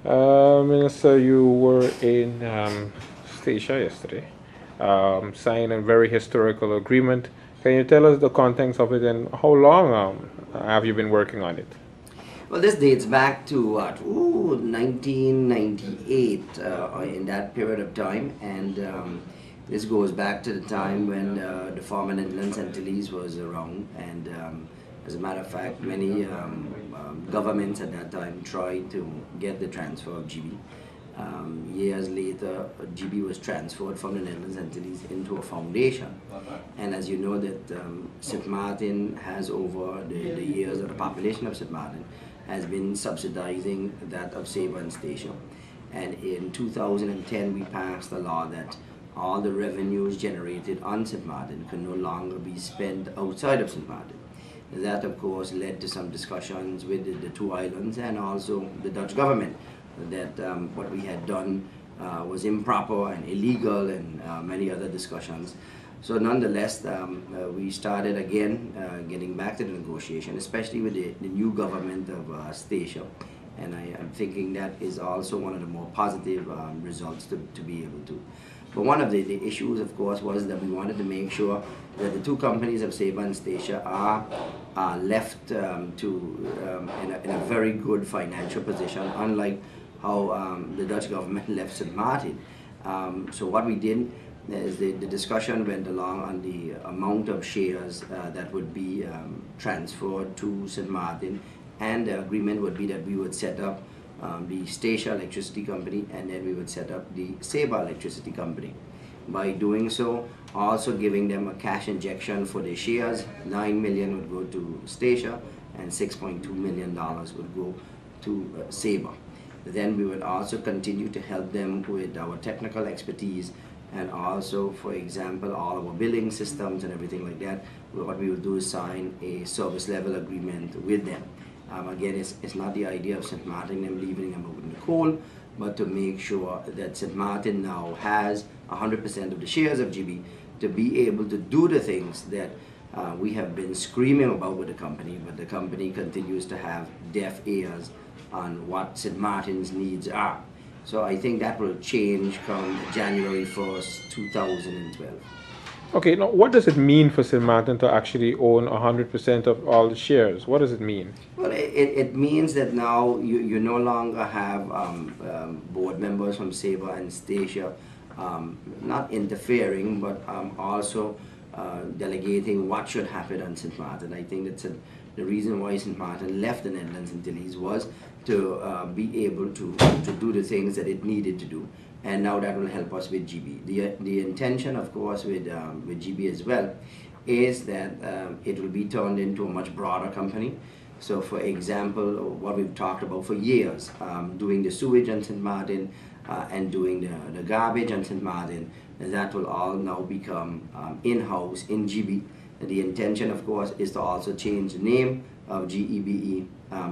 Minister, you were in Statia yesterday, signed a very historical agreement. Can you tell us the contents of it and how long have you been working on it? Well, this dates back to what? 1998, in that period of time. And this goes back to the time when the former Netherlands Antilles was around. And as a matter of fact, many governments at that time tried to get the transfer of GB. Years later, GB was transferred from the Netherlands Antilles into a foundation. And as you know that St. Martin has over the years, the population of St. Martin has been subsidizing that of Saba and Statia. And in 2010, we passed a law that all the revenues generated on St. Martin could no longer be spent outside of St. Martin. That, of course, led to some discussions with the two islands and also the Dutch government that what we had done was improper and illegal, and many other discussions. So nonetheless, we started again getting back to the negotiation, especially with the new government of Statia. And I'm thinking that is also one of the more positive results to be able to. But one of the issues, of course, was that we wanted to make sure that the two companies of Saba and Statia are left in a very good financial position, unlike how the Dutch government left St. Martin. So what we did is the discussion went along on the amount of shares that would be transferred to St. Martin, and the agreement would be that we would set up the Statia Electricity Company, and then we would set up the Saba Electricity Company. By doing so, also giving them a cash injection for their shares, 9 million would go to Statia and $6.2 million would go to Saba. Then we would also continue to help them with our technical expertise, and also, for example, all our billing systems and everything like that. What we would do is sign a service level agreement with them. Again, it's not the idea of St. Martin them leaving them out in the cold, but to make sure that St. Martin now has 100% of the shares of GB to be able to do the things that we have been screaming about with the company, but the company continues to have deaf ears on what St. Martin's needs are. So I think that will change come January 1st, 2012. Okay, now what does it mean for St. Martin to actually own 100% of all the shares? What does it mean? Well, it means that now you no longer have board members from Saba and Statia not interfering, but also delegating what should happen on St. Martin. I think that's the reason why St. Martin left the Netherlands Antilles was to be able to do the things that it needed to do. And now that will help us with GB. The intention, of course, with GB as well, is that it will be turned into a much broader company. So, for example, what we've talked about for years, doing the sewage on St. Martin and doing the garbage on St. Martin, that will all now become in-house in GB. The intention, of course, is to also change the name of GEBE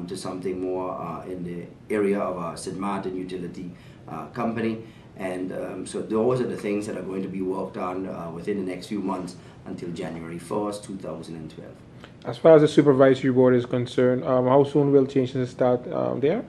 to something more in the area of a St. Martin utility company. And so those are the things that are going to be worked on within the next few months until January 1st, 2012. As far as the supervisory board is concerned, how soon will changes start there?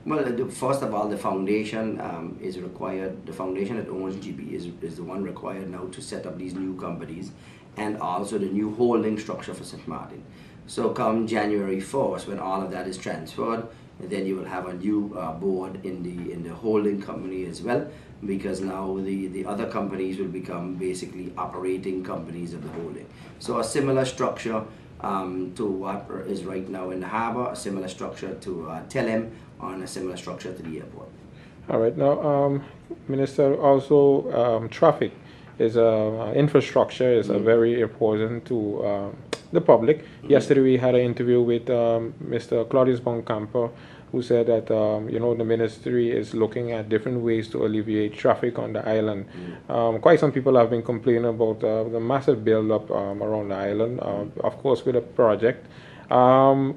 Well, first of all, the foundation is required. The foundation that owns GB is the one required now to set up these new companies, and also the new holding structure for St. Martin. So come January 1st, when all of that is transferred, then you will have a new board in the holding company as well, because now the other companies will become basically operating companies of the holding. So a similar structure to what is right now in the harbor, a similar structure to Telem, and a similar structure to the airport. All right. Now, Minister, also traffic is infrastructure is very important to the public. Yesterday we had an interview with Mr. Claudius Boncampo, who said that the ministry is looking at different ways to alleviate traffic on the island. Quite some people have been complaining about the massive build-up around the island, of course with a project. How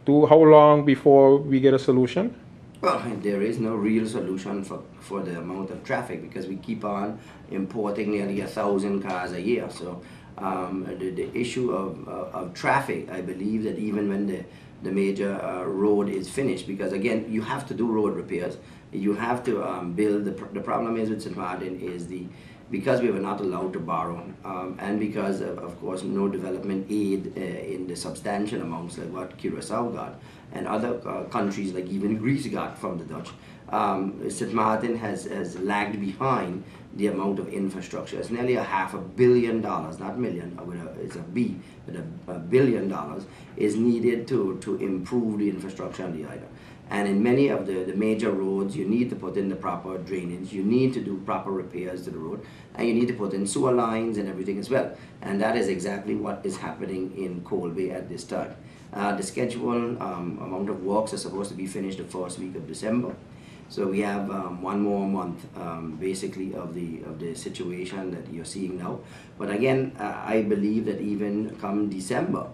long before we get a solution? Well, there is no real solution for the amount of traffic, because we keep on importing nearly 1,000 cars a year. So the issue of traffic, I believe that even when the major road is finished, because again, you have to do road repairs, you have to build, the problem is with St. Martin is because we were not allowed to borrow, and because of course no development aid in the substantial amounts like what Curacao got and other countries like even Greece got from the Dutch, St. Martin has lagged behind the amount of infrastructure. It's nearly $500 million, not million, it's a B, but $1 billion is needed to improve the infrastructure on the island. And in many of the major roads, you need to put in the proper drainage, you need to do proper repairs to the road, and you need to put in sewer lines and everything as well. And that is exactly what is happening in Coal Bay at this time. The scheduled amount of works are supposed to be finished the first week of December. So we have one more month, basically, of the situation that you're seeing now. But again, I believe that even come December,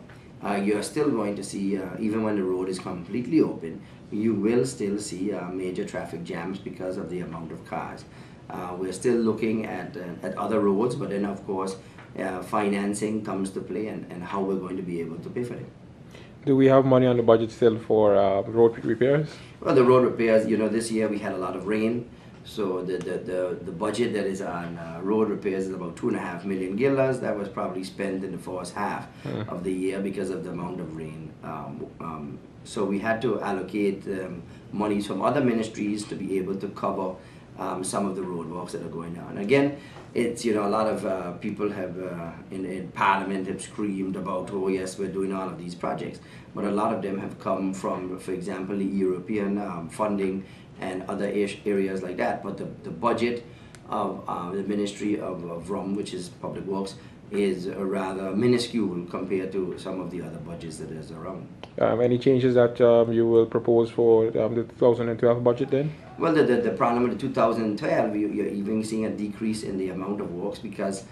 you're still going to see, even when the road is completely open, you will still see major traffic jams because of the amount of cars. We're still looking at other roads, but then of course financing comes to play, and how we're going to be able to pay for it. Do we have money on the budget still for road repairs? Well, the road repairs, this year we had a lot of rain, so the budget that is on road repairs is about $2.5 million. That was probably spent in the first half of the year because of the amount of rain. So we had to allocate monies from other ministries to be able to cover some of the roadworks that are going on. Again, it's, a lot of people have in Parliament have screamed about, oh yes, we're doing all of these projects, but a lot of them have come from, for example, the European funding and other areas like that. But the budget of the Ministry of RUM, which is Public Works, is rather minuscule compared to some of the other budgets that is around. Any changes that you will propose for the 2012 budget then? Well, the problem with the 2012, you're even seeing a decrease in the amount of works because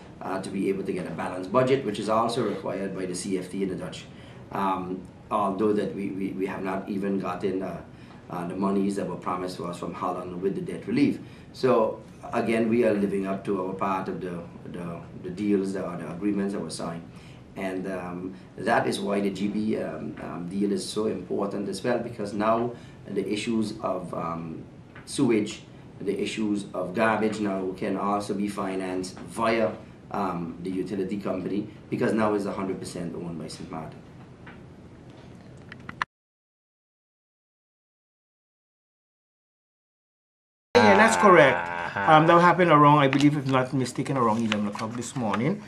to be able to get a balanced budget, which is also required by the CFT and the Dutch. Although that we have not even gotten the monies that were promised to us from Holland with the debt relief. So again, we are living up to our part of the deals or the agreements that were signed. And that is why the GB deal is so important as well, because now the issues of sewage, the issues of garbage now can also be financed via the utility company, because now it's 100% owned by St. Martin. Yeah, that's correct. That happened around, I believe, if not mistaken, around 11 o'clock this morning.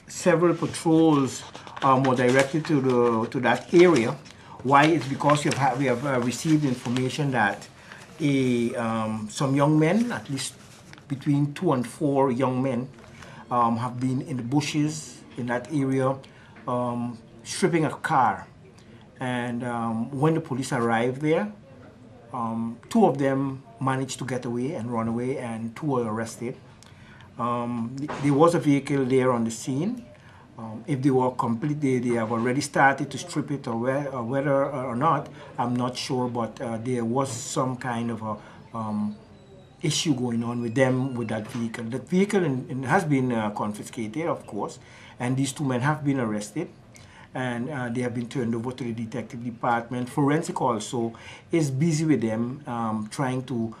Several patrols were directed to that area. Why? It's because we have received information that some young men, at least between 2 and 4 young men, have been in the bushes in that area stripping a car. And when the police arrived there, 2 of them managed to get away and run away, and 2 were arrested. There was a vehicle there on the scene. If they were complete, they have already started to strip it, or whether or not, I'm not sure, but there was some kind of a issue going on with them with that vehicle. That vehicle has been confiscated, of course, and these 2 men have been arrested, and they have been turned over to the detective department. Forensic also is busy with them, trying to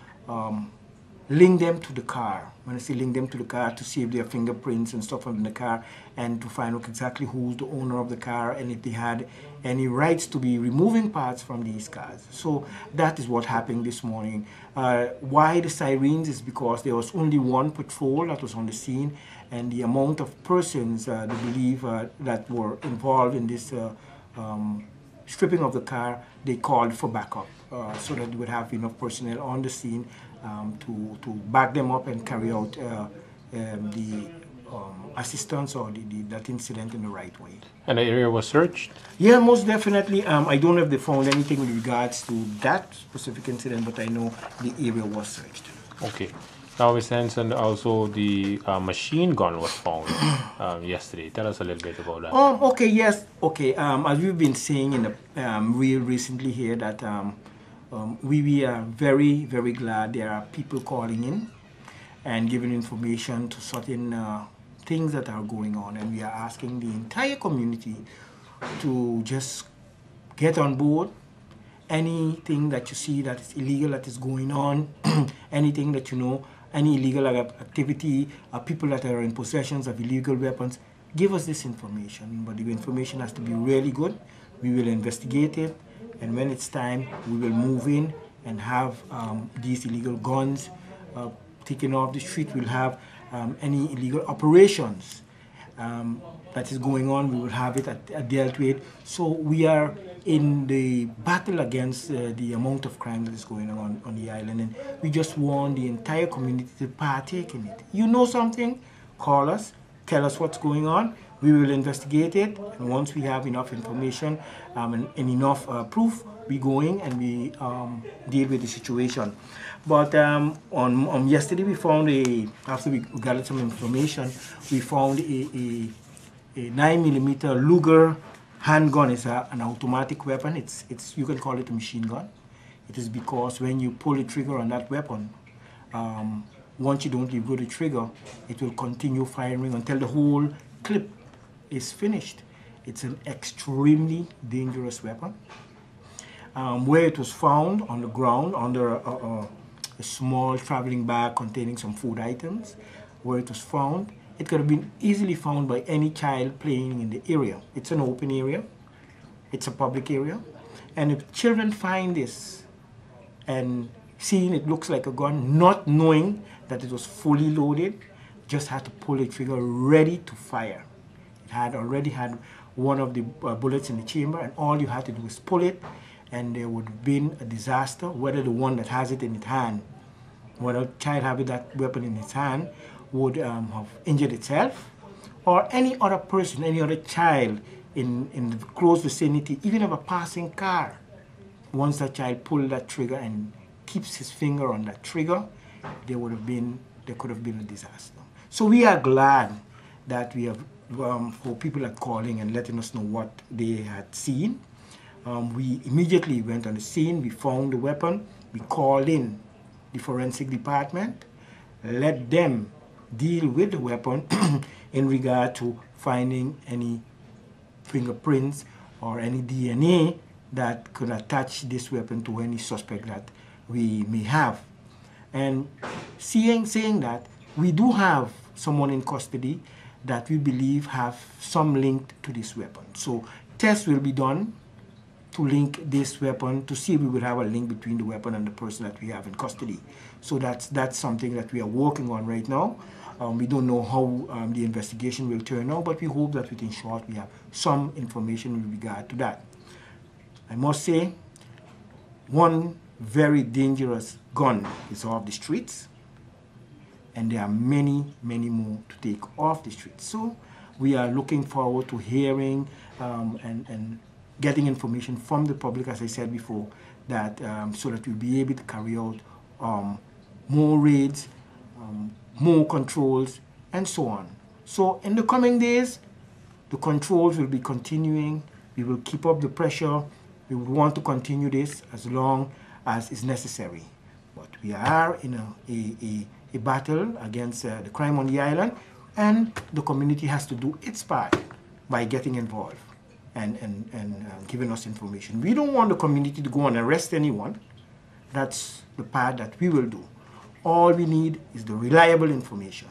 link them to the car. When I say link them to the car, to see if there are fingerprints and stuff on the car, and to find out exactly who's the owner of the car and if they had any rights to be removing parts from these cars. So that is what happened this morning. Why the sirens is because there was only 1 patrol that was on the scene, and the amount of persons, they believe, that were involved in this stripping of the car, they called for backup so that they would have enough personnel on the scene to back them up and carry out the assistance or that incident in the right way. And the area was searched? Yeah, most definitely. I don't know if they found anything with regards to that specific incident, but I know the area was searched. Okay. Now, Ms. Henson, also the machine gun was found yesterday. Tell us a little bit about that. Okay, yes. Okay, as we've been saying in the real recently here, that we are very, very glad there are people calling in and giving information to certain things that are going on, and we are asking the entire community to just get on board anything that you see that is illegal that is going on, anything that you know, any illegal activity, people that are in possession of illegal weapons, give us this information. But the information has to be really good. We will investigate it, and when it's time, we will move in and have these illegal guns taken off the street. We'll have any illegal operations that is going on, we will have it dealt with. So we are in the battle against the amount of crime that is going on the island, and we just want the entire community to partake in it. You know something? Call us, tell us what's going on. We will investigate it, and once we have enough information and enough proof, we go in and we deal with the situation. But on yesterday, we found after we gathered some information, we found a 9mm Luger handgun. It's an automatic weapon. It's you can call it a machine gun. It is because when you pull the trigger on that weapon, once you don't let go of the trigger, it will continue firing until the whole clip is finished. It's an extremely dangerous weapon. Where it was found on the ground under a small traveling bag containing some food items, where it was found, it could have been easily found by any child playing in the area. It's an open area, it's a public area, and if children find this and seeing it looks like a gun, not knowing that it was fully loaded, just had to pull the trigger ready to fire. It had already had one of the bullets in the chamber, and all you had to do is pull it, and there would have been a disaster, whether the one that has it in its hand, whether a child having that weapon in his hand would have injured itself, or any other person, any other child in the close vicinity, even of a passing car. Once that child pulled that trigger and keeps his finger on that trigger, there could have been a disaster. So we are glad that we have, for people are calling and letting us know what they had seen. We immediately went on the scene, we found the weapon, we called in the forensic department, let them deal with the weapon in regard to finding any fingerprints or any DNA that could attach this weapon to any suspect that we may have. And saying that, we do have someone in custody that we believe have some link to this weapon. So tests will be done to link this weapon to see if we will have a link between the weapon and the person that we have in custody. So that's something that we are working on right now. We don't know how the investigation will turn out, but we hope that within short we have some information in regard to that. I must say, one very dangerous gun is off the streets, and there are many, many more to take off the streets. So we are looking forward to hearing and getting information from the public, as I said before, that so that we'll be able to carry out more raids, more controls, and so on. So in the coming days, the controls will be continuing. We will keep up the pressure. We would want to continue this as long as is necessary. But we are in a battle against the crime on the island, and the community has to do its part by getting involved and giving us information. We don't want the community to go and arrest anyone. That's the part that we will do. All we need is the reliable information.